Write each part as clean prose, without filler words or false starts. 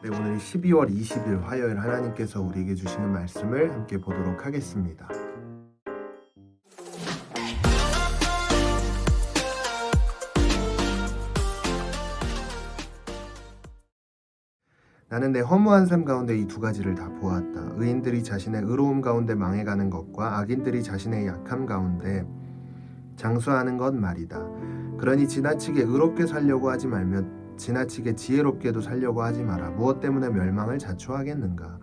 네, 오늘 12월 20일 화요일 하나님께서 우리에게 주시는 말씀을 함께 보도록 하겠습니다. 나는 내 허무한 삶 가운데 이 두 가지를 다 보았다. 의인들이 자신의 의로움 가운데 망해가는 것과 악인들이 자신의 약함 가운데 장수하는 것 말이다. 그러니 지나치게 의롭게 살려고 하지 말며 지나치게 지혜롭게도 살려고 하지 마라. 무엇 때문에 멸망을 자초하겠는가?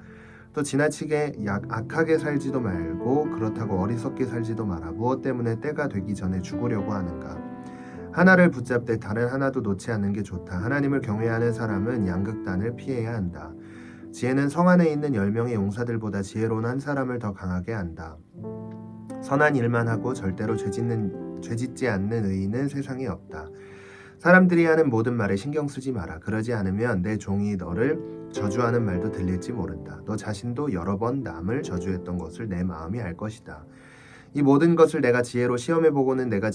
또 지나치게 악하게 살지도 말고 그렇다고 어리석게 살지도 마라. 무엇 때문에 때가 되기 전에 죽으려고 하는가? 하나를 붙잡되 다른 하나도 놓지 않는 게 좋다. 하나님을 경외하는 사람은 양극단을 피해야 한다. 지혜는 성 안에 있는 10명의 용사들보다 지혜로운 한 사람을 더 강하게 한다. 선한 일만 하고 절대로 죄짓지 않는 의인은 세상에 없다. 사람들이 하는 모든 말에 신경 쓰지 마라. 그러지 않으면 내 종이 너를 저주하는 말도 들릴지 모른다. 너 자신도 여러 번 남을 저주했던 것을 내 마음이 알 것이다. 이 모든 것을 내가 지혜로 시험해보고는 내가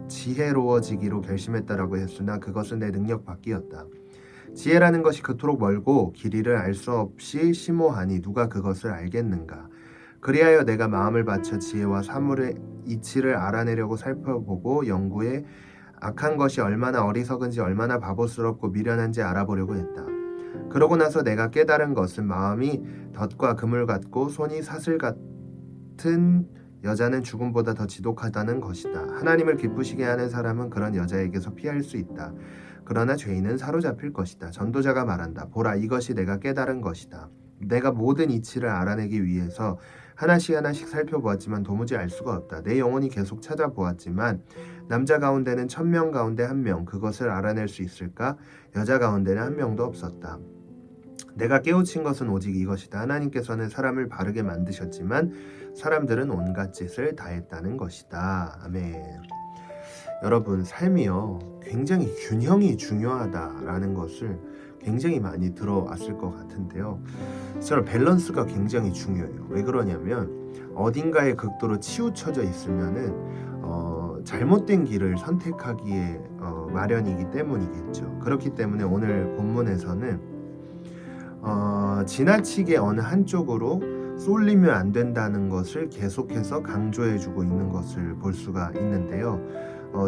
지혜로워지기로 결심했다라고 했으나 그것은 내 능력 밖이었다. 지혜라는 것이 그토록 멀고 길이를 알 수 없이 심오하니 누가 그것을 알겠는가? 그리하여 내가 마음을 바쳐 지혜와 사물의 이치를 알아내려고 살펴보고 연구해 악한 것이 얼마나 어리석은지 얼마나 바보스럽고 미련한지 알아보려고 했다. 그러고 나서 내가 깨달은 것은 마음이 덫과 그물 같고 손이 사슬 같은 여자는 죽음보다 더 지독하다는 것이다. 하나님을 기쁘시게 하는 사람은 그런 여자에게서 피할 수 있다. 그러나 죄인은 사로잡힐 것이다. 전도자가 말한다. 보라, 이것이 내가 깨달은 것이다. 내가 모든 이치를 알아내기 위해서 하나씩 살펴보았지만 도무지 알 수가 없다. 내 영혼이 계속 찾아보았지만 남자 가운데는 1000명 가운데 1명, 그것을 알아낼 수 있을까? 여자 가운데는 1명도 없었다. 내가 깨우친 것은 오직 이것이다. 하나님께서는 사람을 바르게 만드셨지만 사람들은 온갖 짓을 다했다는 것이다. 아멘. 여러분, 삶이요, 굉장히 균형이 중요하다라는 것을 굉장히 많이 들어왔을 것 같은데요. 저는 밸런스가 굉장히 중요해요. 왜 그러냐면 어딘가에 극도로 치우쳐져 있으면은 잘못된 길을 선택하기에 마련이기 때문이겠죠. 그렇기 때문에 오늘 본문에서는 지나치게 어느 한쪽으로 쏠리면 안 된다는 것을 계속해서 강조해주고 있는 것을 볼 수가 있는데요.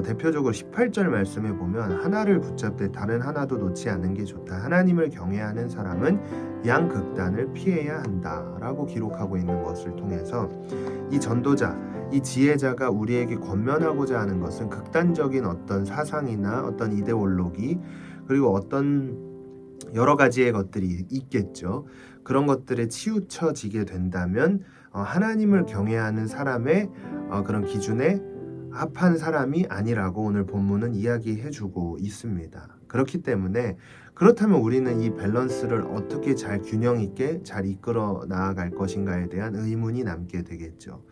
대표적으로 18절 말씀에 보면 하나를 붙잡되 다른 하나도 놓지 않는 게 좋다. 하나님을 경외하는 사람은 양극단을 피해야 한다라고 기록하고 있는 것을 통해서 이 전도자, 이 지혜자가 우리에게 권면하고자 하는 것은 극단적인 어떤 사상이나 어떤 이데올로기 그리고 어떤 여러 가지의 것들이 있겠죠. 그런 것들에 치우쳐지게 된다면 하나님을 경외하는 사람의 그런 기준에 합한 사람이 아니라고 오늘 본문은 이야기해주고 있습니다. 그렇기 때문에 그렇다면 우리는 이 밸런스를 어떻게 잘 균형 있게 잘 이끌어 나아갈 것인가에 대한 의문이 남게 되겠죠.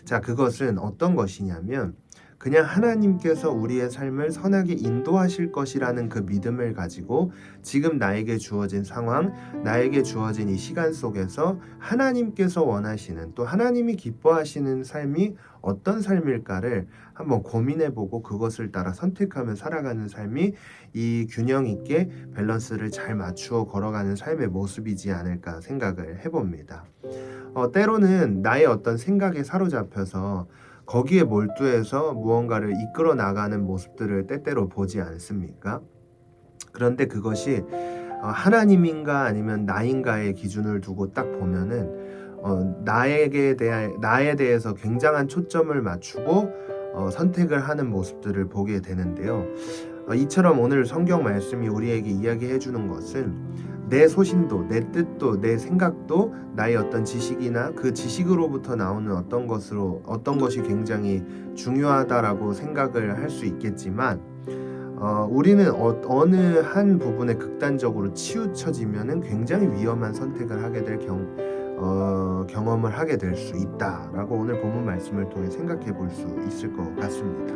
자, 그것은 어떤 것이냐면 그냥 하나님께서 우리의 삶을 선하게 인도하실 것이라는 그 믿음을 가지고 지금 나에게 주어진 상황, 나에게 주어진 이 시간 속에서 하나님께서 원하시는 또 하나님이 기뻐하시는 삶이 어떤 삶일까를 한번 고민해보고 그것을 따라 선택하며 살아가는 삶이 이 균형 있게 밸런스를 잘 맞추어 걸어가는 삶의 모습이지 않을까 생각을 해봅니다. 때로는 나의 어떤 생각에 사로잡혀서 거기에 몰두해서 무언가를 이끌어 나가는 모습들을 때때로 보지 않습니까? 그런데 그것이 하나님인가 아니면 나인가의 기준을 두고 딱 보면은 나에 대해서 굉장한 초점을 맞추고 선택을 하는 모습들을 보게 되는데요. 이처럼 오늘 성경 말씀이 우리에게 이야기해 주는 것은 내 소신도, 내 뜻도, 내 생각도 나의 어떤 지식이나 그 지식으로부터 나오는 어떤 것이 굉장히 중요하다라고 생각을 할 수 있겠지만 우리는 어느 한 부분에 극단적으로 치우쳐지면은 굉장히 위험한 선택을 하게 될 경험을 하게 될 수 있다라고 오늘 본문 말씀을 통해 생각해 볼 수 있을 것 같습니다.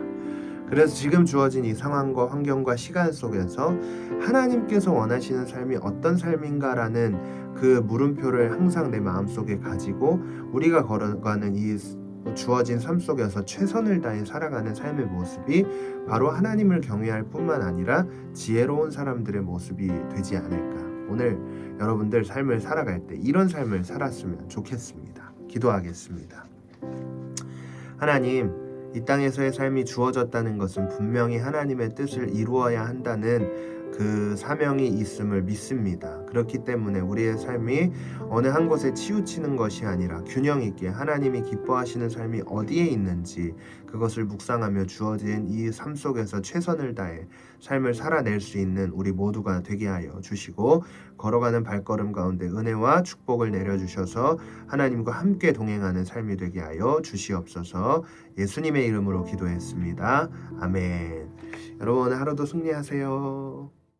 그래서 지금 주어진 이 상황과 환경과 시간 속에서 하나님께서 원하시는 삶이 어떤 삶인가라는 그 물음표를 항상 내 마음속에 가지고 우리가 걸어가는 이 주어진 삶 속에서 최선을 다해 살아가는 삶의 모습이 바로 하나님을 경외할 뿐만 아니라 지혜로운 사람들의 모습이 되지 않을까. 오늘 여러분들 삶을 살아갈 때 이런 삶을 살았으면 좋겠습니다. 기도하겠습니다. 하나님, 이 땅에서의 삶이 주어졌다는 것은 분명히 하나님의 뜻을 이루어야 한다는 그 사명이 있음을 믿습니다. 그렇기 때문에 우리의 삶이 어느 한 곳에 치우치는 것이 아니라 균형 있게 하나님이 기뻐하시는 삶이 어디에 있는지 그것을 묵상하며 주어진 이 삶 속에서 최선을 다해 삶을 살아낼 수 있는 우리 모두가 되게 하여 주시고, 걸어가는 발걸음 가운데 은혜와 축복을 내려주셔서 하나님과 함께 동행하는 삶이 되게 하여 주시옵소서. 예수님의 이름으로 기도했습니다. 아멘. 여러분, 오늘 하루도 승리하세요.